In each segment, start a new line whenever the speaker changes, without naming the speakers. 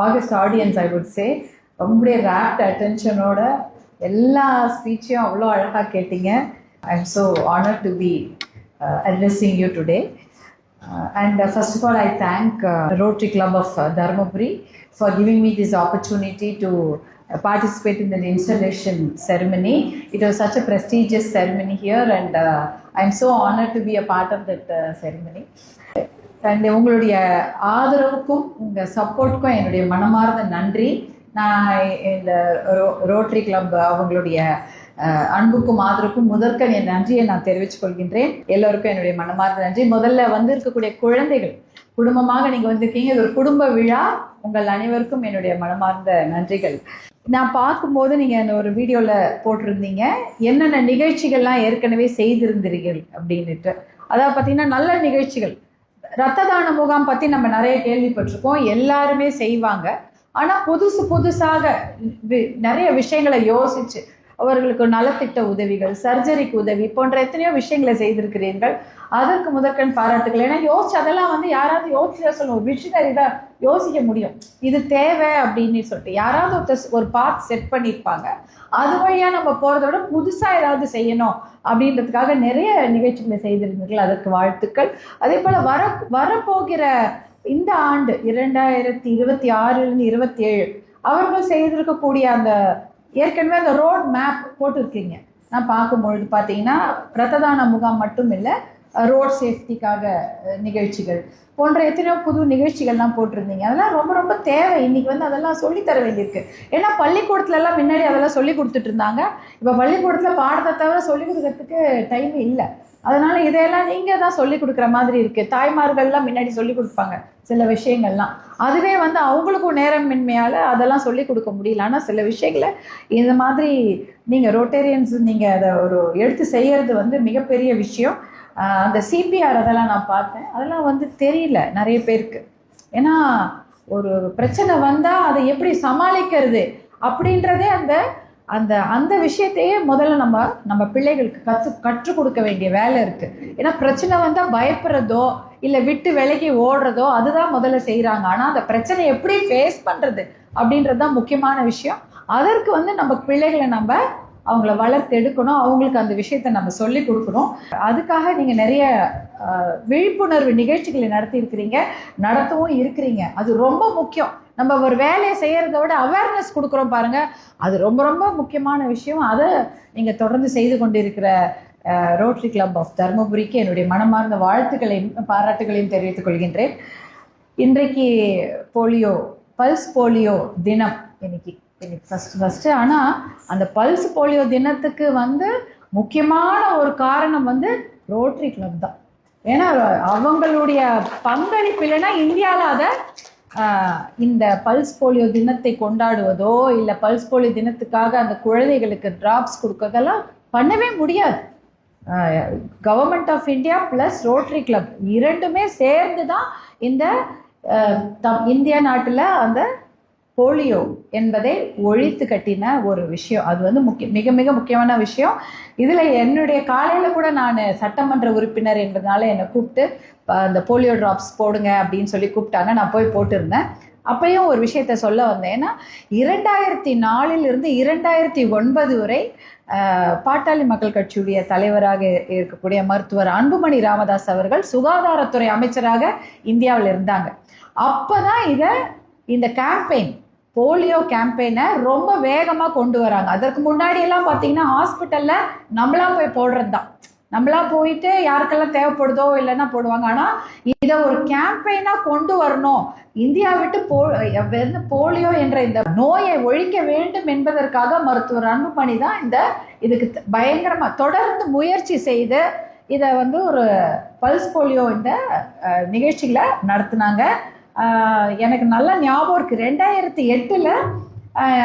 August audience I would say. ரொம்ப rapt அட்டென்ஷனோட எல்லா ஸ்பீச்சையும் அவ்வளோ அழகாக கேட்டீங்க. I am so honoured to be addressing you today. And first of all, I thank Rotary Club of Dharmapuri for giving me this opportunity to participate in the installation ceremony. It was such a prestigious ceremony here, and I'm so honored to be a part of that ceremony. And உங்களுடைய ஆதரவுக்கும் உங்கள் சப்போர்ட்டுக்கும் என்னுடைய மனமார்ந்த நன்றி. நான் இந்த rotary club அவங்களுடைய அன்புக்கும் ஆதரவுக்கும் முதற்கண் என் நன்றியை நான் தெரிவித்துக் கொள்கின்றேன். எல்லோருக்கும் என்னுடைய மனமார்ந்த நன்றி. முதல்ல வந்து இருக்கக்கூடிய குழந்தைகள் குடும்பமாக நீங்கள் வந்திருக்கீங்க. இது ஒரு குடும்ப விழா. உங்கள் அனைவருக்கும் என்னுடைய மனமார்ந்த நன்றிகள். நான் பார்க்கும்போது நீங்கள் ஒரு வீடியோவில் போட்டிருந்தீங்க என்னென்ன நிகழ்ச்சிகள்லாம் ஏற்கனவே செய்திருந்தீர்கள் அப்படின்ட்டு. அதாவது பார்த்தீங்கன்னா நல்ல நிகழ்ச்சிகள். இரத்த தான முகாம் பற்றி நம்ம நிறைய கேள்விப்பட்டிருக்கோம், எல்லாருமே செய்வாங்க. ஆனால் புதுசாக நிறைய விஷயங்களை யோசிச்சு அவர்களுக்கு நலத்திட்ட உதவிகள், சர்ஜரிக்கு உதவி போன்ற எத்தனையோ விஷயங்களை செய்திருக்கிறீர்கள். அதற்கு முதற்கண் பாராட்டுகள். ஏன்னா யோசிச்சு அதெல்லாம் வந்து யாராவது யோசிச்சா சொல்லணும், ஒரு விஷனரி தான் யோசிக்க முடியும், இது தேவை அப்படின்னு சொல்லிட்டு யாராவது ஒரு பாத் செட் பண்ணியிருப்பாங்க. அது வழியாக நம்ம போகிறத விட புதுசாக ஏதாவது செய்யணும் அப்படின்றதுக்காக நிறைய நிகழ்ச்சிகளை செய்திருந்தீர்கள். அதற்கு வாழ்த்துக்கள். அதே போல் வரப்போகிற இந்த ஆண்டு 2026 27 அவர்கள் செய்திருக்கக்கூடிய அந்த ஏற்கனவே அந்த ரோட் மேப் போட்டிருக்கீங்க. நான் பார்க்கும்பொழுது பார்த்தீங்கன்னா இரத்த தான முகாம் மட்டும் இல்லை, ரோட் சேஃப்டிக்காக நிகழ்ச்சிகள் போன்ற எத்தனையோ புது நிகழ்ச்சிகள்லாம் போட்டிருந்தீங்க. அதெல்லாம் ரொம்ப ரொம்ப தேவை. இன்றைக்கி வந்து அதெல்லாம் சொல்லித்தர வேண்டியிருக்கு. ஏன்னா பள்ளிக்கூடத்துலலாம் முன்னாடி அதெல்லாம் சொல்லி கொடுத்துட்டு இருந்தாங்க. இப்போ பள்ளிக்கூடத்தில் பாடத்தை தவிர சொல்லிக் கொடுக்கறதுக்கு டைம் இல்லை. அதனால் இதையெல்லாம் நீங்கள் தான் சொல்லிக் கொடுக்குற மாதிரி இருக்குது. தாய்மார்கள்லாம் முன்னாடி சொல்லிக் கொடுப்பாங்க சில விஷயங்கள்லாம். அதுவே வந்து அவங்களுக்கும் நேரமின்மையால் அதெல்லாம் சொல்லிக் கொடுக்க முடியல. ஆனால் சில விஷயங்களை இந்த மாதிரி நீங்கள் ரோட்டேரியன்ஸ் நீங்கள் அதை ஒரு எடுத்து செய்கிறது வந்து மிகப்பெரிய விஷயம். அந்த சிபிஆர் அதெல்லாம் நான் பார்த்தேன். அதெல்லாம் வந்து தெரியல நிறைய பேருக்கு. ஏன்னா ஒரு பிரச்சனை வந்தால் அதை எப்படி சமாளிக்கிறது அப்படின்றதே அந்த அந்த அந்த விஷயத்தையே முதல்ல நம்ம பிள்ளைகளுக்கு கற்றுக் கொடுக்க வேண்டிய வேலை இருக்குது. ஏன்னா பிரச்சனை வந்தால் பயப்படுறதோ இல்லை விட்டு விலகி ஓடுறதோ அதுதான் முதல்ல செய்கிறாங்க. ஆனால் அந்த பிரச்சனை எப்படி ஃபேஸ் பண்ணுறது அப்படின்றது தான் முக்கியமான விஷயம். அதற்கு வந்து நம்ம பிள்ளைகளை அவங்கள வளர்த்து எடுக்கணும், அவங்களுக்கு அந்த விஷயத்தை நம்ம சொல்லி கொடுக்கணும். அதுக்காக நீங்கள் நிறைய விழிப்புணர்வு நிகழ்ச்சிகளை நடத்தவும் இருக்கிறீங்க. அது ரொம்ப முக்கியம். நம்ம ஒரு வேலையை செய்கிறத விட அவேர்னஸ் கொடுக்குறோம் பாருங்கள், அது ரொம்ப ரொம்ப முக்கியமான விஷயம். அதை நீங்கள் தொடர்ந்து செய்து கொண்டிருக்கிற ரோட்டரி கிளப் ஆஃப் தர்மபுரிக்கு என்னுடைய மனமார்ந்த வாழ்த்துக்களையும் பாராட்டுகளையும் தெரிவித்துக் கொள்கின்றேன். இன்றைக்கு பல்ஸ் போலியோ தினம் இன்னைக்கு ஃபஸ்ட்டு. ஆனால் அந்த பல்ஸ் போலியோ தினத்துக்கு வந்து முக்கியமான ஒரு காரணம் வந்து ரோட்டரி கிளப் தான். ஏன்னா அவங்களுடைய பங்களிப்பு இல்லைன்னா இந்தியாவில் அதை இந்த பல்ஸ் போலியோ தினத்தை கொண்டாடுவதோ இல்லை பல்ஸ் போலியோ தினத்துக்காக அந்த குழந்தைகளுக்கு டிராப்ஸ் கொடுக்கறதெல்லாம் பண்ணவே முடியாது. Government of India plus Rotary Club இரண்டுமே சேர்ந்து தான் இந்த இந்திய நாட்டில் அந்த போலியோ என்பதை ஒழித்து கட்டின ஒரு விஷயம். அது வந்து மிக மிக முக்கியமான விஷயம். இதில் என்னுடைய காலையில் கூட நான் சட்டமன்ற உறுப்பினர் என்பதனால என்னை கூப்பிட்டு அந்த போலியோ ட்ராப்ஸ் போடுங்க அப்படின்னு சொல்லி கூப்பிட்டாங்க. நான் போய் போட்டிருந்தேன். அப்பையும் ஒரு விஷயத்த சொல்ல வந்தேன். ஏன்னா 2004 2009 வரை பாட்டாளி மக்கள் கட்சியுடைய தலைவராக இருக்கக்கூடிய மருத்துவர் அன்புமணி ராமதாஸ் அவர்கள் சுகாதாரத்துறை அமைச்சராக இந்தியாவில் இருந்தாங்க. அப்போ தான் இந்த போலியோ கேம்பெயினை ரொம்ப வேகமாக கொண்டு வராங்க. அதற்கு முன்னாடியெல்லாம் பார்த்தீங்கன்னா ஹாஸ்பிட்டலில் நம்மளா போய் போடுறது தான். நம்மளா போயிட்டு யாருக்கெல்லாம் தேவைப்படுதோ இல்லைன்னா போடுவாங்க. ஆனால் இதை ஒரு கேம்பெயினாக கொண்டு வரணும், இந்தியா விட்டு போலியோ என்ற இந்த நோயை ஒழிக்க வேண்டும் என்பதற்காக மருத்துவர் அன்புமணி தான் இதுக்கு பயங்கரமாக தொடர்ந்து முயற்சி செய்து இதை வந்து ஒரு பல்ஸ் போலியோ இந்த நிகழ்ச்சிகளை நடத்தினாங்க. எனக்கு நல்லா ஞாபகம் இருக்குது. 2008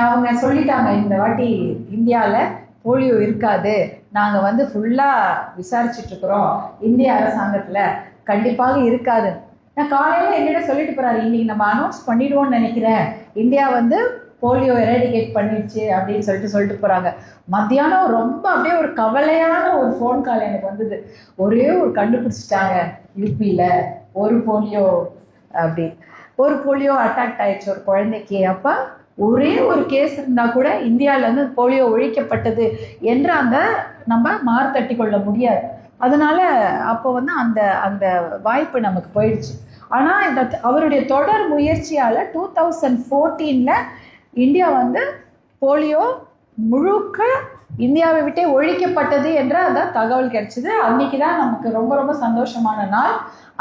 அவங்க சொல்லிட்டாங்க, இந்த வாட்டி இந்தியாவில் போலியோ இருக்காது, நாங்கள் வந்து ஃபுல்லாக விசாரிச்சுட்ருக்குறோம், இந்திய அரசாங்கத்தில் கண்டிப்பாக இருக்காது. நான் காலையில் எங்கிட்ட சொல்லிட்டு போகிறாரு, இன்றைக்கி நம்ம அனௌன்ஸ் பண்ணிடுவோம்னு நினைக்கிறேன், இந்தியா வந்து போலியோ எரடிகேட் பண்ணிடுச்சு அப்படின்னு சொல்லிட்டு போகிறாங்க. மத்தியானம் ரொம்ப அப்படியே ஒரு கவலையான ஒரு ஃபோன் கால் எனக்கு வந்தது. ஒரே ஒரு கண்டுபிடிச்சிட்டாங்க யூபியில் ஒரு போலியோ அப்படி. ஒரு போலியோ அட்டாக் ஆயிடுச்சு ஒரு குழந்தைக்கு. அப்போ ஒரே ஒரு கேஸ் இருந்தால் கூட இந்தியாவிலேருந்து போலியோ ஒழிக்கப்பட்டது என்று அந்த நம்ம மார்த்தட்டி கொள்ள முடியாது. அதனால் அப்போ வந்து அந்த அந்த வாய்ப்பு நமக்கு போயிடுச்சு. ஆனால் இந்த அவருடைய தொடர் முயற்சியால் 2014 இந்தியா வந்து போலியோ முழுக்க இந்தியாவை விட்டே ஒழிக்கப்பட்டது என்ற அந்த தகவல் கிடைச்சிது. அன்றைக்கி தான் நமக்கு ரொம்ப ரொம்ப சந்தோஷமான நாள்.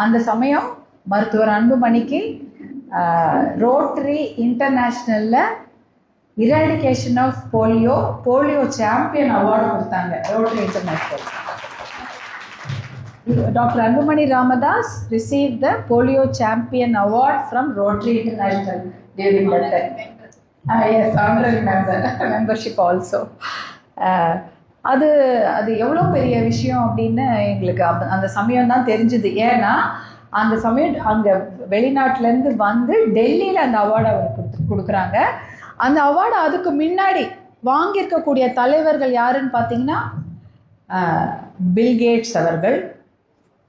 அந்த சமயம் மருத்துவர் அன்புமணிக்கு ரோட்டரி இன்டர்நேஷ்னலில் eradication of polio champion award கொடுத்தாங்க. Rotary international Dr. Anbumani Ramadas received the Polio Champion Award from Rotary International during that time. Yes, honorary membership also. அது எவ்வளோ பெரிய விஷயம் அப்படின்னு எங்களுக்கு அந்த சமயம் தான் தெரிஞ்சுது. ஏன்னா அந்த சமயம் அங்கே வெளிநாட்டிலேருந்து வந்து டெல்லியில் அந்த அவார்டு அவருக்கு கொடுக்குறாங்க. அந்த அவார்டு அதுக்கு முன்னாடி வாங்கியிருக்கக்கூடிய தலைவர்கள் யாருன்னு பார்த்தீங்கன்னா பில் கேட்ஸ் அவர்கள்,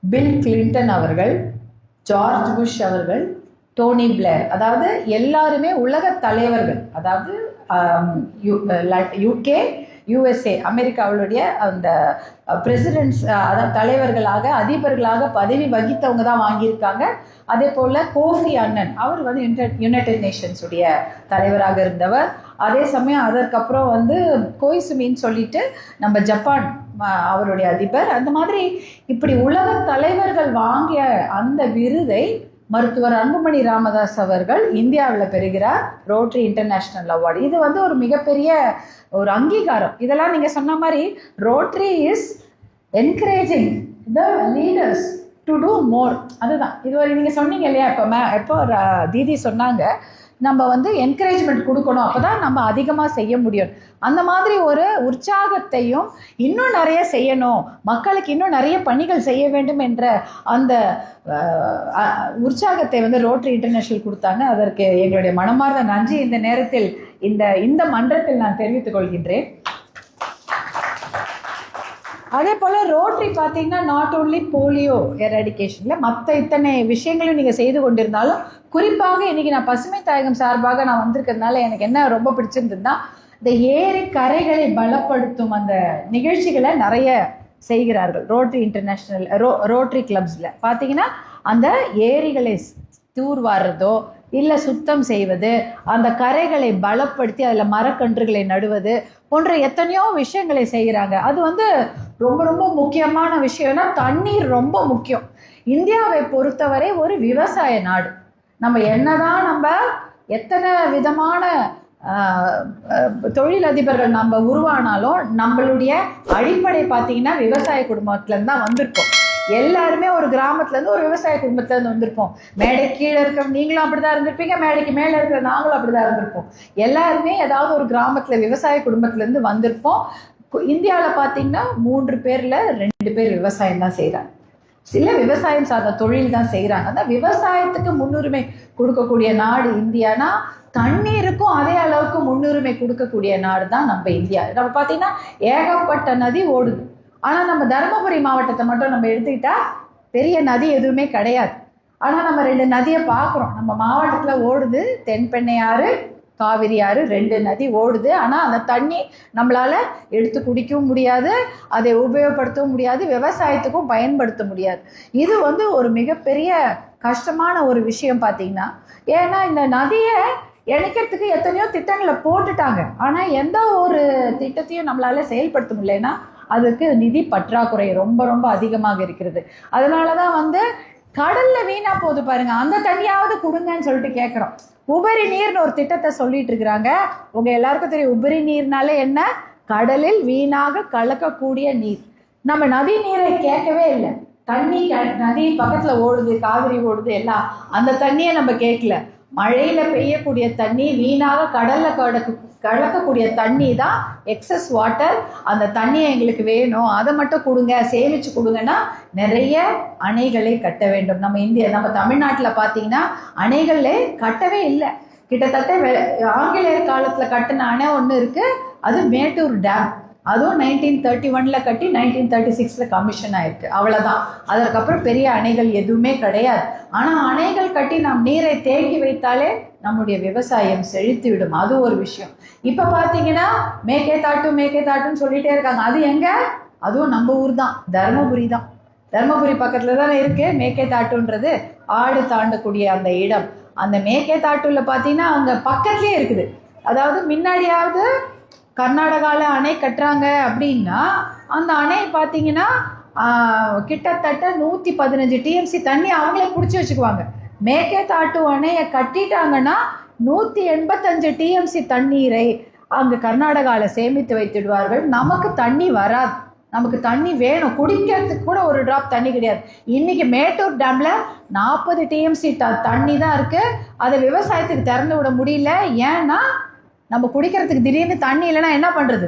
பில் கிளின்டன் அவர்கள், ஜார்ஜ் புஷ் அவர்கள், டோனி பிளேர், அதாவது எல்லாருமே உலக தலைவர்கள். அதாவது யூகே, யுஎஸ்ஏ, அமெரிக்காவுடைய அந்த பிரசிடென்ட்ஸ், அதாவது தலைவர்களாக அதிபர்களாக பதவி வகித்தவங்க தான் வாங்கியிருக்காங்க. அதே போல் கோஃபி அன்னன் அவர் வந்து யுனைடெட் நேஷன்ஸுடைய தலைவராக இருந்தவர். அதே சமயம் அதற்கப்புறம் வந்து கோய்சுமின்னு சொல்லிட்டு நம்ம ஜப்பான் அவருடைய அதிபர். அந்த மாதிரி இப்படி உலக தலைவர்கள் வாங்கிய அந்த விருதை மருத்துவர் அன்புமணி ராமதாஸ் அவர்கள் இந்தியாவில் பெறுகிறார், ரோட்டரி இன்டர்நேஷ்னல் அவார்டு. இது வந்து ஒரு மிகப்பெரிய ஒரு அங்கீகாரம். இதெல்லாம் நீங்கள் சொன்ன மாதிரி rotary is encouraging the leaders to do more. அதுதான் இதுவரை நீங்கள் சொன்னீங்க இல்லையா, எப்போ தீதி சொன்னாங்க நம்ம வந்து என்கரேஜ்மெண்ட் கொடுக்கணும், அப்போ தான் நம்ம அதிகமாக செய்ய முடியும். அந்த மாதிரி ஒரு உற்சாகத்தையும் இன்னும் நிறைய செய்யணும், மக்களுக்கு இன்னும் நிறைய பணிகள் செய்ய வேண்டும் என்ற அந்த உற்சாகத்தை வந்து ரோட்டரி இன்டர்நேஷ்னல் கொடுத்தாங்க. அதற்கு எங்களுடைய மனமார்ந்த நன்றி இந்த நேரத்தில் இந்த மன்றத்தில் நான் தெரிவித்துக் கொள்கின்றேன். அதே போல் ரோட்டரி பார்த்தீங்கன்னா நாட் ஓன்லி போலியோ எராடிகேஷனில் மற்ற இத்தனை விஷயங்களையும் நீங்கள் செய்து கொண்டிருந்தாலும், குறிப்பாக இன்றைக்கி நான் பசுமை தாயகம் சார்பாக நான் வந்திருக்கிறதுனால எனக்கு என்ன ரொம்ப பிடிச்சிருந்ததுன்னா, இந்த ஏரி கரைகளை பலப்படுத்தும் அந்த நிகழ்ச்சிகளை நிறைய செய்கிறார்கள். ரோட்டரி இன்டர்நேஷ்னல் ரோட்டரி கிளப்ஸில் பார்த்தீங்கன்னா அந்த ஏரிகளை தூர்வாடுறதோ இல்லை சுத்தம் செய்வது, அந்த கரைகளை பலப்படுத்தி அதில் மரக்கன்றுகளை நடுவது போன்ற எத்தனையோ விஷயங்களை செய்கிறாங்க. அது வந்து ரொம்ப ரொம்ப முக்கியமான விஷயம்னா தண்ணீர் ரொம்ப முக்கியம். இந்தியாவை பொறுத்தவரை ஒரு விவசாய நாடு. நம்ம எத்தனை விதமான தொழிலதிபர்கள் நம்ம உருவானாலும் நம்மளுடைய அடிப்படை பார்த்தீங்கன்னா விவசாய குடும்பத்துலேருந்து தான் வந்திருக்கோம். எல்லாருமே ஒரு கிராமத்துலேருந்து ஒரு விவசாய குடும்பத்துலேருந்து வந்திருப்போம். மேடை கீழே இருக்கிற நீங்களும் அப்படி தான் இருந்திருப்பீங்க, மேடைக்கு மேலே இருக்கிற நாங்களும் அப்படி தான் இருந்திருப்போம். எல்லாருமே ஏதாவது ஒரு கிராமத்தில் விவசாய குடும்பத்துலேருந்து வந்திருப்போம். இந்தியாவில் பார்த்தீங்கன்னா 3 பேரில் 2 பேர் விவசாயம் தான் செய்கிறாங்க, சில விவசாயம் சார்ந்த தொழில் தான் செய்கிறாங்க. அதான் விவசாயத்துக்கு முன்னுரிமை கொடுக்கக்கூடிய நாடு இந்தியானா, தண்ணீருக்கும் அதே அளவுக்கு முன்னுரிமை கொடுக்கக்கூடிய நாடு தான் நம்ம இந்தியா. நம்ம பார்த்தீங்கன்னா ஏகப்பட்ட நதி ஓடுது. ஆனால் நம்ம தருமபுரி மாவட்டத்தை மட்டும் நம்ம எடுத்துக்கிட்டா பெரிய நதி எதுவுமே கிடையாது. ஆனால் நம்ம 2 நதியை பார்க்குறோம். நம்ம மாவட்டத்தில் ஓடுது தென்பெண்ணையாறு, காவிரி ஆறு, 2 நதி ஓடுது. ஆனால் அந்த தண்ணி நம்மளால் எடுத்து குடிக்கவும் முடியாது, அதை உபயோகப்படுத்தவும் முடியாது, விவசாயத்துக்கும் பயன்படுத்த முடியாது. இது வந்து ஒரு மிகப்பெரிய கஷ்டமான ஒரு விஷயம் பார்த்தீங்கன்னா. ஏன்னா இந்த நதியை இணைக்கிறதுக்கு எத்தனையோ திட்டங்களை போட்டுட்டாங்க, ஆனால் எந்த ஒரு திட்டத்தையும் நம்மளால் செயல்படுத்த முடியலன்னா அதுக்கு நிதி பற்றாக்குறை ரொம்ப ரொம்ப அதிகமாக இருக்கிறது. அதனால தான் வந்து கடலில் வீணாக போகுது பாருங்க, அந்த தண்ணியாவது கொடுங்கன்னு சொல்லிட்டு கேட்குறோம். உபரி நீர்னு ஒரு திட்டத்தை சொல்லிட்டு இருக்கிறாங்க. உங்கள் எல்லாருக்கும் தெரியும் உபரி நீர்னாலே என்ன, கடலில் வீணாக கலக்கக்கூடிய நீர். நம்ம நதி நீரை கேட்கவே இல்லை. நதி பக்கத்தில் ஓடுது, காவிரி ஓடுது, எல்லாம் அந்த தண்ணியை நம்ம கேட்கல. மழையில் பெய்யக்கூடிய தண்ணி, வீணாக கடலில் கலக்கக்கூடிய தண்ணி தான் எக்ஸஸ் வாட்டர். அந்த தண்ணியை எங்களுக்கு வேணும், அதை மட்டும் கொடுங்க, சேமித்து கொடுங்கன்னா நிறைய அணைகளை கட்ட வேண்டும். நம்ம தமிழ்நாட்டில் பார்த்தீங்கன்னா அணைகளே கட்டவே இல்லை. கிட்டத்தட்ட ஆங்கிலேயர் காலத்தில் கட்டின அணை ஒன்று இருக்குது, அது மேட்டூர் டேம். அதுவும் 1931 கட்டி 1936 கமிஷன் ஆயிருக்கு, அவ்வளோதான். அதற்கப்புறம் பெரிய அணைகள் எதுவுமே கிடையாது. ஆனால் அணைகள் கட்டி நாம் நீரை தேக்கி வைத்தாலே நம்முடைய விவசாயம் செழித்து விடும். அது ஒரு விஷயம். இப்போ பார்த்தீங்கன்னா மேகேதாட்டுன்னு சொல்லிட்டே இருக்காங்க. அது எங்க? அதுவும் நம்ம ஊர் தான், தர்மபுரி தான். தர்மபுரி பக்கத்தில் தானே இருக்குது மேகேதாட்டுன்றது, ஆடு தாண்டக்கூடிய அந்த இடம். அந்த மேகேதாட்டுல பார்த்தீங்கன்னா அங்கே பக்கத்துலேயே இருக்குது. அதாவது முன்னாடியாவது கர்நாடகாவில் அணை கட்டுறாங்க அப்படின்னா அந்த அணை பார்த்தீங்கன்னா கிட்டத்தட்ட 115 டிஎம்சி தண்ணி அவங்களே பிடிச்சி வச்சுக்குவாங்க. மேகேதாட்டு அணையை கட்டிட்டாங்கன்னா 185 டிஎம்சி தண்ணீரை அங்கே கர்நாடகாவில் சேமித்து வைத்துடுவார்கள். நமக்கு தண்ணி வராது, நமக்கு தண்ணி வேணும், குடிக்கிறதுக்கு கூட ஒரு ட்ராப் தண்ணி கிடையாது. இன்னைக்கு மேட்டூர் டேம்ல 40 டிஎம்சி தண்ணி தான் இருக்கு. அதை விவசாயத்துக்கு திறந்து விட முடியல. ஏன்னா நம்ம குடிக்கிறதுக்கு திடீர்னு தண்ணி இல்லைன்னா என்ன பண்ணுறது?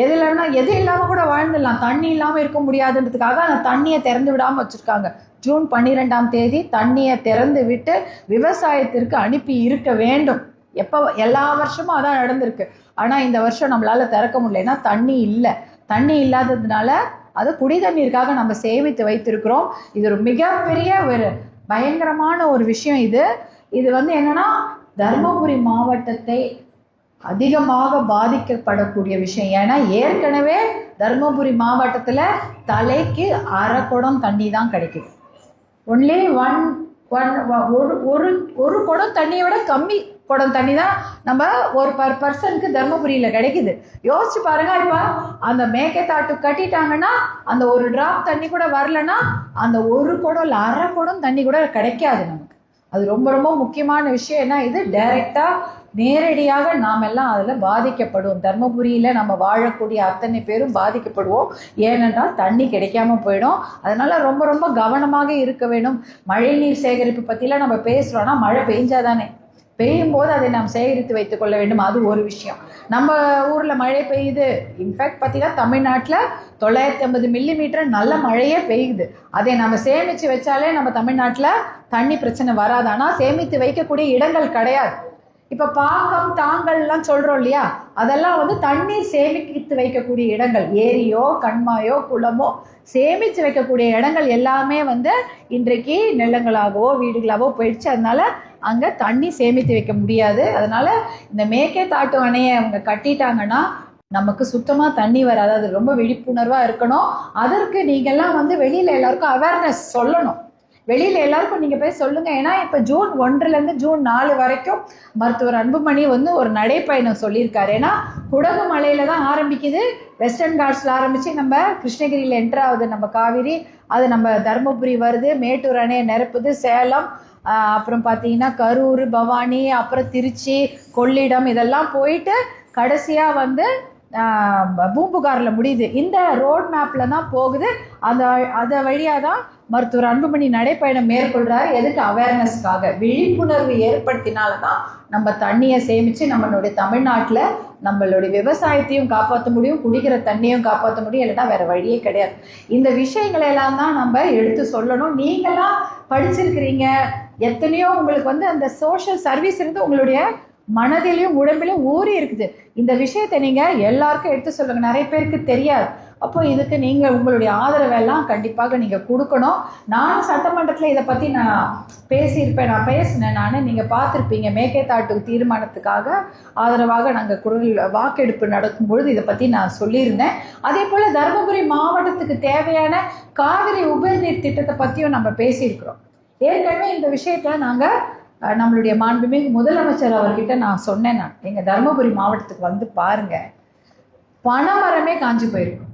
எது இல்லாமல் கூட வாழ்ந்துடலாம், தண்ணி இல்லாமல் இருக்க முடியாதுன்றதுக்காக அந்த தண்ணியை திறந்து விடாமல் வச்சுருக்காங்க. ஜூன் 12 தண்ணியை திறந்து விட்டு விவசாயத்திற்கு அனுப்பி இருக்க வேண்டும். எப்போ எல்லா வருஷமும் அதான் நடந்திருக்கு. ஆனால் இந்த வருஷம் நம்மளால் திறக்க முடியலன்னா தண்ணி இல்லை. தண்ணி இல்லாததுனால அது குடி தண்ணீருக்காக நம்ம சேமித்து வைத்திருக்கிறோம். இது ஒரு மிகப்பெரிய ஒரு பயங்கரமான ஒரு விஷயம். இது என்னன்னா தர்மபுரி மாவட்டத்தை அதிகமாக பாதிக்கப்படக்கூடிய விஷயம். ஏன்னா ஏற்கனவே தர்மபுரி மாவட்டத்தில் தலைக்கு அரை குடம் தண்ணி தான் கிடைக்குது. ஒன்லி ஒரு குடம் தண்ணியை விட கம்மி குடம் தண்ணி தான் நம்ம ஒரு பர்சனுக்கு தர்மபுரியில் கிடைக்குது. யோசிச்சு பாருங்க. இப்போ அந்த மேகேதாட்டு கட்டிட்டாங்கன்னா அந்த ஒரு டிராப் தண்ணி கூட வரலன்னா அந்த ஒரு குடம் இல்லை அரை குடம் தண்ணி கூட கிடைக்காது நமக்கு. அது ரொம்ப ரொம்ப முக்கியமான விஷயம். ஏன்னா இது டைரெக்டாக நேரடியாக நாம் எல்லாம் அதில் பாதிக்கப்படுவோம். தர்மபுரியில் நம்ம வாழக்கூடிய அத்தனை பேரும் பாதிக்கப்படுவோம். ஏனென்றால் தண்ணி கிடைக்காம போயிடும். அதனால் ரொம்ப ரொம்ப கவனமாக இருக்க வேண்டும். மழைநீர் சேகரிப்பு பற்றிலாம் நம்ம பேசுகிறோன்னா மழை பெஞ்சாதானே, பெய்யும் போது அதை நாம் சேகரித்து வைத்துக் கொள்ள வேண்டும். அது ஒரு விஷயம். நம்ம ஊரில் மழை பெய்யுது. இன்ஃபேக்ட் பார்த்தீங்கன்னா தமிழ்நாட்டில் 950 மில்லிமீட்டர் நல்ல மழையே பெய்யுது. அதை நம்ம சேமித்து வச்சாலே நம்ம தமிழ்நாட்டில் தண்ணி பிரச்சனை வராது. ஆனால் சேமித்து வைக்கக்கூடிய இடங்கள் கிடையாது. இப்போ பாக்கம் தாங்கல்லாம் சொல்கிறோம் இல்லையா, அதெல்லாம் தண்ணீர் சேமித்து வைக்கக்கூடிய இடங்கள். ஏரியோ கண்மாயோ குளமோ சேமித்து வைக்கக்கூடிய இடங்கள் எல்லாமே இன்றைக்கு நிலங்களாகவோ வீடுகளாகவோ போயிடுச்சு. அதனால அங்கே தண்ணி சேமித்து வைக்க முடியாது. அதனால் இந்த மேகேதாட்டு அணையை அவங்க கட்டிட்டாங்கன்னா நமக்கு சுத்தமாக தண்ணி வராது. அது ரொம்ப விழிப்புணர்வாக இருக்கணும். அதற்கு நீங்கள்லாம் வெளியில் எல்லாருக்கும் அவேர்னஸ் சொல்லணும். வெளியில் எல்லாருக்கும் நீங்கள் போய் சொல்லுங்கள். ஏன்னா இப்போ ஜூன் 1 ஜூன் 4 வரைக்கும் மருத்துவர் அன்புமணி ஒரு நடைப்பயணம் சொல்லியிருக்காரு. ஏன்னா குடகு மலையில் தான் ஆரம்பிக்குது, வெஸ்டர்ன் காட்ஸில் ஆரம்பித்து நம்ம கிருஷ்ணகிரியில் என்ட்ரு ஆகுது நம்ம காவிரி. அது நம்ம தருமபுரி வருது, மேட்டூர் அணையை நிரப்புது, சேலம், அப்புறம் பார்த்தீங்கன்னா கரூர், பவானி, அப்புறம் திருச்சி, கொள்ளிடம், இதெல்லாம் போயிட்டு கடைசியாக பூம்புகாரில் முடியுது. இந்த ரோட் மேப்பில் தான் போகுது. அதை வழியாக தான் மருத்துவர் அன்புமணி நடைப்பயணம் மேற்கொள்கிறார். எதுக்கு? அவேர்னஸ்க்காக, விழிப்புணர்வு ஏற்படுத்தினால தான் நம்ம தண்ணியை சேமித்து நம்மளுடைய தமிழ்நாட்டில் நம்மளுடைய விவசாயத்தையும் காப்பாற்ற முடியும், குடிக்கிற தண்ணியும் காப்பாற்ற முடியும். இல்லைன்னா வேறு வழியே கிடையாது. இந்த விஷயங்களெல்லாம் தான் நம்ம எடுத்து சொல்லணும். நீங்களாம் படிச்சிருக்கிறீங்க, எத்தனையோ உங்களுக்கு அந்த சோஷியல் சர்வீஸ் இருந்து உங்களுடைய மனதிலையும் உடம்பிலையும் ஊறி இருக்குது. இந்த விஷயத்தை நீங்கள் எல்லாருக்கும் எடுத்து சொல்லுங்கள். நிறைய பேருக்கு தெரியாது. அப்போ இதுக்கு நீங்கள் உங்களுடைய ஆதரவெல்லாம் கண்டிப்பாக நீங்கள் கொடுக்கணும். நானும் சட்டமன்றத்தில் இதை பற்றி நான் பேசியிருப்பேன், நான் பேசினேன். நீங்கள் பார்த்துருப்பீங்க, மேகேதாட்டு தீர்மானத்துக்காக ஆதரவாக நாங்கள் குரல் வாக்கெடுப்பு நடக்கும்பொழுது இதை பற்றி நான் சொல்லியிருந்தேன். அதே போல் தருமபுரி மாவட்டத்துக்கு தேவையான காவிரி உபரிநீர் திட்டத்தை பற்றியும் நம்ம பேசியிருக்கிறோம். ஏற்கனவே இந்த விஷயத்தில் நாங்கள் நம்மளுடைய மாண்புமிகு முதலமைச்சர் அவர்கிட்ட நான் சொன்னேன். எங்கள் தருமபுரி மாவட்டத்துக்கு பாருங்கள், பனைமரமே காஞ்சி போயிருக்கும்.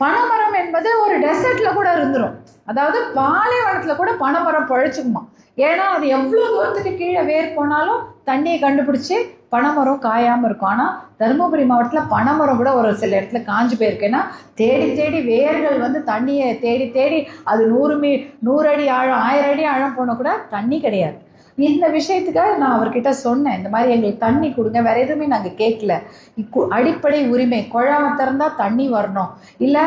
பனைமரம் என்பது ஒரு டெசர்ட்டில் கூட இருந்துடும். அதாவது பாலைவனத்தில் கூட பனைமரம் பழச்சுக்குமா. ஏன்னா அது எவ்வளோ தூரத்துக்கு கீழே வேர் போனாலும் தண்ணியை கண்டுபிடிச்சி பனைமரம் காயாமல் இருக்கும். ஆனால் தருமபுரி மாவட்டத்தில் பனைமரம் கூட ஒரு சில இடத்துல காஞ்சி போயிருக்கு. ஏன்னா தேடி தேடி வேர்கள் தண்ணியை தேடி தேடி அது 100 அடி ஆழம் 1000 அடி ஆழம் போனால் கூட தண்ணி கிடையாது. இந்த விஷயத்துக்காக நான் அவர்கிட்ட சொன்னேன், இந்த மாதிரி எங்களுக்கு தண்ணி கொடுங்க, வேறு எதுவுமே நாங்கள் கேட்கல. அடிப்படை உரிமை, குழாவை திறந்தால் தண்ணி வரணும், இல்லை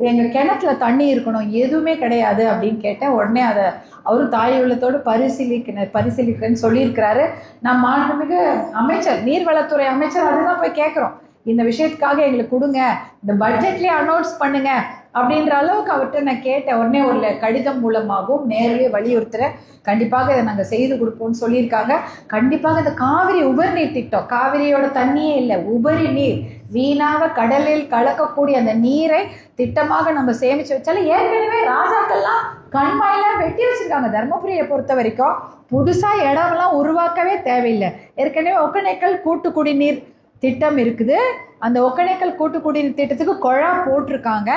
எங்கள் கிணத்துல தண்ணி இருக்கணும், எதுவுமே கிடையாது அப்படின்னு கேட்டேன். உடனே அதை அவரும் தாய் உள்ளத்தோடு பரிசீலிக்கிறேன்னு சொல்லியிருக்கிறாரு. நான் மாண்புமிகு அமைச்சர், நீர்வளத்துறை அமைச்சர் அதுதான் போய் கேட்குறோம். இந்த விஷயத்துக்காக எங்களுக்கு கொடுங்க, இந்த பட்ஜெட்லேயே அனௌன்ஸ் பண்ணுங்க அப்படின்ற அளவுக்கு அவர்கிட்ட நான் கேட்டேன். உடனே ஒரு கடிதம் மூலமாகவும் நேரிலே வலியுறுத்துகிறேன், கண்டிப்பாக இதை நாங்கள் செய்து கொடுப்போம்னு சொல்லியிருக்காங்க. கண்டிப்பாக இந்த காவிரி உபரிநீர் திட்டம், காவிரியோட தண்ணியே இல்லை, உபரி நீர், வீணாக கடலில் கலக்கக்கூடிய அந்த நீரை திட்டமாக நம்ம சேமித்து வச்சாலும், ஏற்கனவே ராஜாக்கள்லாம் கண்மாயெல்லாம் வெட்டி வச்சுருக்காங்க. தர்மபுரியை பொறுத்த வரைக்கும் புதுசாக இடம்லாம் உருவாக்கவே தேவையில்லை. ஏற்கனவே ஒகேனக்கல் கூட்டு குடிநீர் திட்டம் இருக்குது. அந்த ஒகேனக்கல் கூட்டு குடிநீர் திட்டத்துக்கு குழா போட்டிருக்காங்க.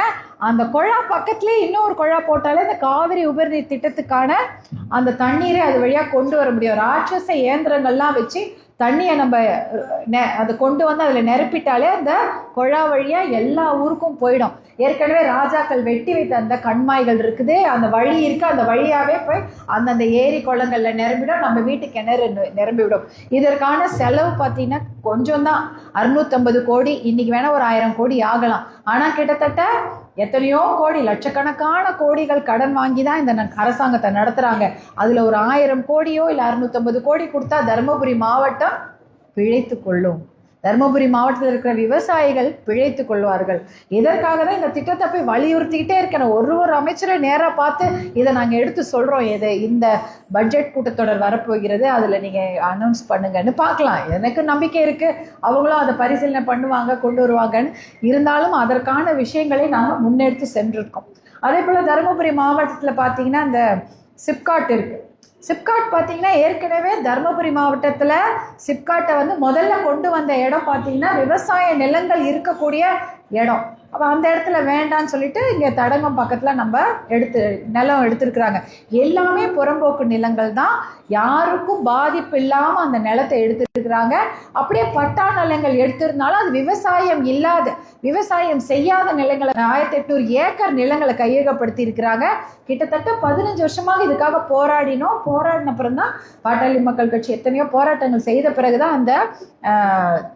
அந்த குழா பக்கத்துலேயே இன்னொரு குழா போட்டாலே இந்த காவிரி உபரிநீர் திட்டத்துக்கான அந்த தண்ணீரை அது வழியாக கொண்டு வர முடியும். ராட்சச இயந்திரங்கள்லாம் வச்சு தண்ணியை நம்ம அதை கொண்டு வந்து அதில் நிரப்பிட்டாலே அந்த குழா வழியாக எல்லா ஊருக்கும் போயிடும். ஏற்கனவே ராஜாக்கள் வெட்டி வைத்த அந்த கண்மாய்கள் இருக்குது, அந்த வழி இருக்குது, அந்த வழியாகவே போய் அந்தந்த ஏரி குளங்களில் நிரம்பிடும், நம்ம வீட்டு கிணறு நிரம்பிவிடும். இதற்கான செலவு பார்த்தீங்கன்னா கொஞ்சம் தான், 650 கோடி. இன்றைக்கி வேணால் ஒரு 1000 கோடி ஆகலாம். ஆனால் கிட்டத்தட்ட எத்தனையோ கோடி, லட்சக்கணக்கான கோடிகள் கடன் வாங்கி தான் இந்த அரசாங்கத்தை நடத்துகிறாங்க. அதில் ஒரு 1000 கோடியோ இல்லை 650 கோடி கொடுத்தா தருமபுரி மாவட்டம் பிழைத்து கொள்ளும். தருமபுரி மாவட்டத்தில் இருக்கிற விவசாயிகள் பிழைத்து கொள்வார்கள். இதற்காக தான் இந்த திட்டத்தை போய் வலியுறுத்திக்கிட்டே இருக்கணும். ஒரு அமைச்சரை நேராக பார்த்து இதை நாங்கள் எடுத்து சொல்கிறோம், இதை இந்த பட்ஜெட் கூட்டத்தொடர் வரப்போகிறது, அதில் நீங்கள் அனௌன்ஸ் பண்ணுங்கன்னு. பார்க்கலாம், எனக்கு நம்பிக்கை இருக்குது அவங்களும் அதை பரிசீலனை பண்ணுவாங்க, கொண்டு வருவாங்கன்னு. இருந்தாலும் அதற்கான விஷயங்களை நாங்கள் முன்னெடுத்து சென்றிருக்கோம். அதே போல் தருமபுரி மாவட்டத்தில் பார்த்தீங்கன்னா இந்த சிப்காட் இருக்குது. சிப்காட் பார்த்தீங்கன்னா ஏற்கனவே தருமபுரி மாவட்டத்தில் சிப்காட்டை வந்து முதல்ல கொண்டு வந்த இடம் பார்த்தீங்கன்னா விவசாய நிலங்கள் இருக்கக்கூடிய இடம். அப்போ அந்த இடத்துல வேண்டான்னு சொல்லிட்டு இங்கே தடங்கம் பக்கத்தில் நம்ம நிலம் எடுத்துருக்குறாங்க. எல்லாமே புறம்போக்கு நிலங்கள் தான், யாருக்கும் பாதிப்பு இல்லாமல் அந்த நிலத்தை எடுத்துருக்குறாங்க. அப்படியே பட்டா நிலங்கள் எடுத்திருந்தாலும் அது விவசாயம் இல்லாத, விவசாயம் செய்யாத நிலங்களை 1800 ஏக்கர் நிலங்களை கையகப்படுத்தி இருக்கிறாங்க. கிட்டத்தட்ட 15 வருஷமாக இதுக்காக போராடின அப்புறம் தான் பாட்டாளி மக்கள் கட்சி எத்தனையோ போராட்டங்கள் செய்த பிறகுதான் அந்த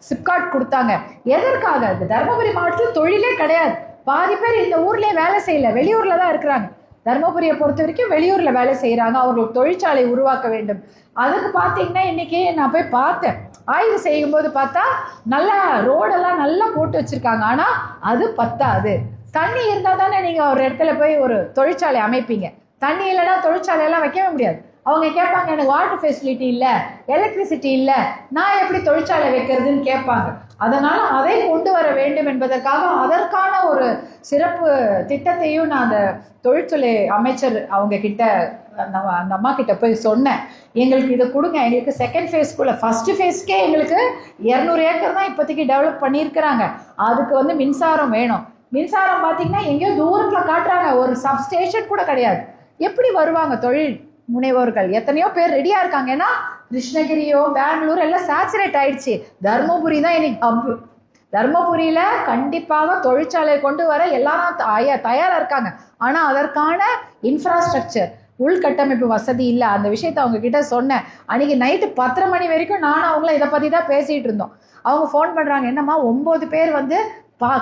சிப்காட் கொடுத்தாங்க. எதற்காக? இந்த தருமபுரி மாவட்டத்தில் தொழிலே கிடையாது. பாதி பேர் இந்த ஊர்லேயே வேலை செய்யல, வெளியூர்ல தான் இருக்கிறாங்க. தருமபுரியை பொறுத்த வரைக்கும் வெளியூர்ல வேலை செய்கிறாங்க. அவங்களுக்கு தொழிற்சாலை உருவாக்க வேண்டும். அதுக்கு பார்த்தீங்கன்னா இன்னைக்கு நான் போய் பார்த்தேன், ஆய்வு செய்யும்போது பார்த்தா நல்லா ரோடெல்லாம் நல்லா போட்டு வச்சிருக்காங்க. ஆனால் அது பத்தாது. தண்ணி இருந்தால் தானே நீங்கள் ஒரு இடத்துல போய் ஒரு தொழிற்சாலை அமைப்பீங்க. தண்ணி இல்லைன்னா தொழிற்சாலையெல்லாம் வைக்கவே முடியாது. அவங்க கேட்பாங்க, எனக்கு வாட்டர் ஃபெசிலிட்டி இல்லை, எலக்ட்ரிசிட்டி இல்லை, நான் எப்படி தொழிற்சாலை வைக்கிறதுன்னு கேட்பாங்க. அதனால் அதை கொண்டு வர வேண்டும் என்பதற்காக அதற்கான ஒரு சிறப்பு திட்டத்தையும் நான் அந்த தொழிற்துறை அமைச்சர் அவங்க கிட்ட அந்த அம்மா கிட்ட போய் சொன்னேன், எங்களுக்கு இதை கொடுங்க, எங்களுக்கு செகண்ட் ஃபேஸ்க்குள்ள, ஃபஸ்ட்டு ஃபேஸ்க்கே எங்களுக்கு 200 ஏக்கர் தான் இப்போதைக்கு டெவலப் பண்ணியிருக்கிறாங்க. அதுக்கு வந்து மின்சாரம் வேணும். மின்சாரம் பார்த்தீங்கன்னா எங்கேயோ தூரத்தில் காட்டுறாங்க, ஒரு சப்ஸ்டேஷன் கூட கிடையாது. எப்படி வருவாங்க தொழில் முனைவோர்கள்? எத்தனையோ பேர் ரெடியாக இருக்காங்க. ஏன்னா கிருஷ்ணகிரியோ பெங்களூர் எல்லாம் சேச்சுரேட் ஆயிடுச்சு. தர்மபுரி தான் இன்னைக்கு ஹப். தர்மபுரியில் கண்டிப்பாக தொழிற்சாலை கொண்டு வர எல்லாரும் தயாராக இருக்காங்க. ஆனால் அதற்கான இன்ஃப்ராஸ்ட்ரக்சர், உள்கட்டமைப்பு வசதி இல்லை. அந்த விஷயத்தை அவங்க கிட்ட சொன்னேன். அன்றைக்கி நைட்டு 10:30 மணி வரைக்கும் நானும் அவங்கள இதை பற்றி தான் பேசிகிட்டு இருந்தோம். அவங்க ஃபோன் பண்ணுறாங்க, என்னம்மா 9 பேர் வந்து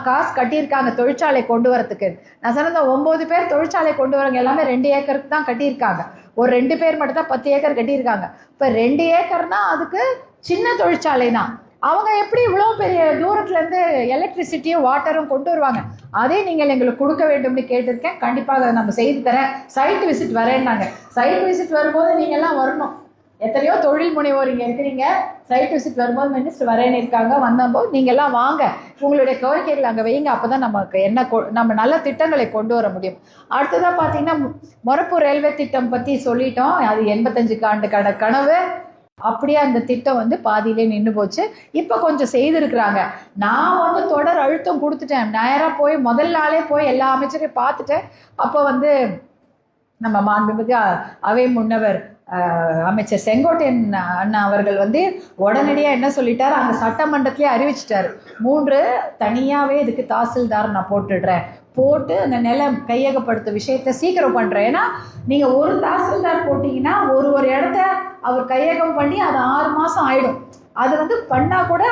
காசு கட்டியிருக்காங்க தொழிற்சாலை கொண்டு வரத்துக்கு. நான் சொன்ன 9 பேர் தொழிற்சாலை கொண்டு வரவங்க எல்லாமே 2 ஏக்கருக்கு தான் கட்டியிருக்காங்க. ஒரு 2 பேர் மட்டும் தான் 10 ஏக்கர் கட்டியிருக்காங்க. இப்போ 2 ஏக்கர்னா அதுக்கு சின்ன தொழிற்சாலை தான். அவங்க எப்படி இவ்வளோ பெரிய தூரத்துலேருந்து எலக்ட்ரிசிட்டியும் வாட்டரும் கொண்டு வருவாங்க? அதே நீங்கள் எங்களுக்கு கொடுக்க வேண்டும்னு கேட்டிருக்கேன். கண்டிப்பாக அதை நம்ம செய்து தரேன். சைட் விசிட் வரேன்னாங்க. சைட் விசிட் வரும்போது நீங்கள்லாம் வரணும். எத்தனையோ தொழில் முனைவோர் இங்கே இருக்கிறீங்க. சைட் விசிட் வரும்போது மினிஸ்டர் வரேன்னு இருக்காங்க. வந்தபோது நீங்கள்லாம் வாங்க, உங்களுடைய கோரிக்கைகள் அங்கே வைங்க. அப்போ தான் நமக்கு நம்ம நல்ல திட்டங்களை கொண்டு வர முடியும். அடுத்ததாக பார்த்தீங்கன்னா மொரப்பூர் ரயில்வே திட்டம் பற்றி சொல்லிட்டோம். அது 85 ஆண்டு கனவு. அப்படியே அந்த திட்டம் வந்து பாதியிலே நின்று போச்சு. இப்போ கொஞ்சம் செய்திருக்கிறாங்க. நான் வந்து தொடர் அழுத்தம் கொடுத்துட்டேன். நேராக போய் முதல் நாளே போய் எல்லா அமைச்சரையும் பார்த்துட்டேன். அப்போ வந்து நம்ம மாண்புமிகு அவை முன்னவர் அமைச்சர் செங்கோட்டையன் அண்ணா அவர்கள் வந்து உடனடியாக என்ன சொல்லிட்டார், அந்த சட்டமன்றத்திலே அறிவிச்சிட்டார், 3 தனியாகவே இதுக்கு தாசில்தார் நான் போட்டு அந்த நிலம் கையகப்படுத்த விஷயத்தை சீக்கிரம் பண்ணுறேன். ஏன்னா நீங்கள் ஒரு தாசில்தார் போட்டிங்கன்னா ஒரு இடத்த அவர் கையகம் பண்ணி அது 6 மாதம் ஆகிடும். அது வந்து பண்ணால் கூட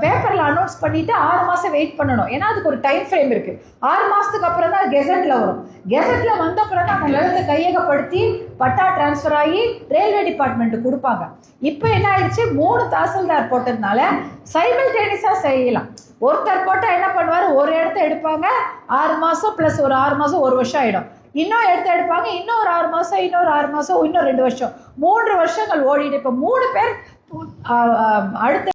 பேப்பரில் அனௌன்ஸ் பண்ணிவிட்டு 6 மாதம் வெயிட் பண்ணணும். ஏன்னா அதுக்கு ஒரு டைம் ஃப்ரேம் இருக்குது. 6 மாதத்துக்கு அப்புறம் தான் கெசட்டில் வரும். கெசட்டில் வந்த அப்புறம் தான் அந்த நிலத்தை கையகப்படுத்தி பட்டா டிரான்ஸ்ஃபர் ஆகி ரயில்வே டிபார்ட்மெண்ட்டு கொடுப்பாங்க. இப்போ என்ன ஆயிடுச்சு, 3 தாசில்தார் போட்டதுனால சைமல்டேனியஸாக செய்யலாம். ஒருத்தர் போட்டால் என்ன பண்ணுவார், ஒரு இடத்த எடுப்பாங்க, 6 மாதம் ப்ளஸ் ஒரு 6 மாதம் 1 வருஷம் ஆகிடும். இன்னும் எடுத்து எடுப்பாங்க, இன்னும் ஒரு 6 மாதம், இன்னொரு 6 மாதம், இன்னும் 2 வருஷம், 3 வருஷங்கள் ஓடிட்டு இப்போ 3 பேர் அடுத்த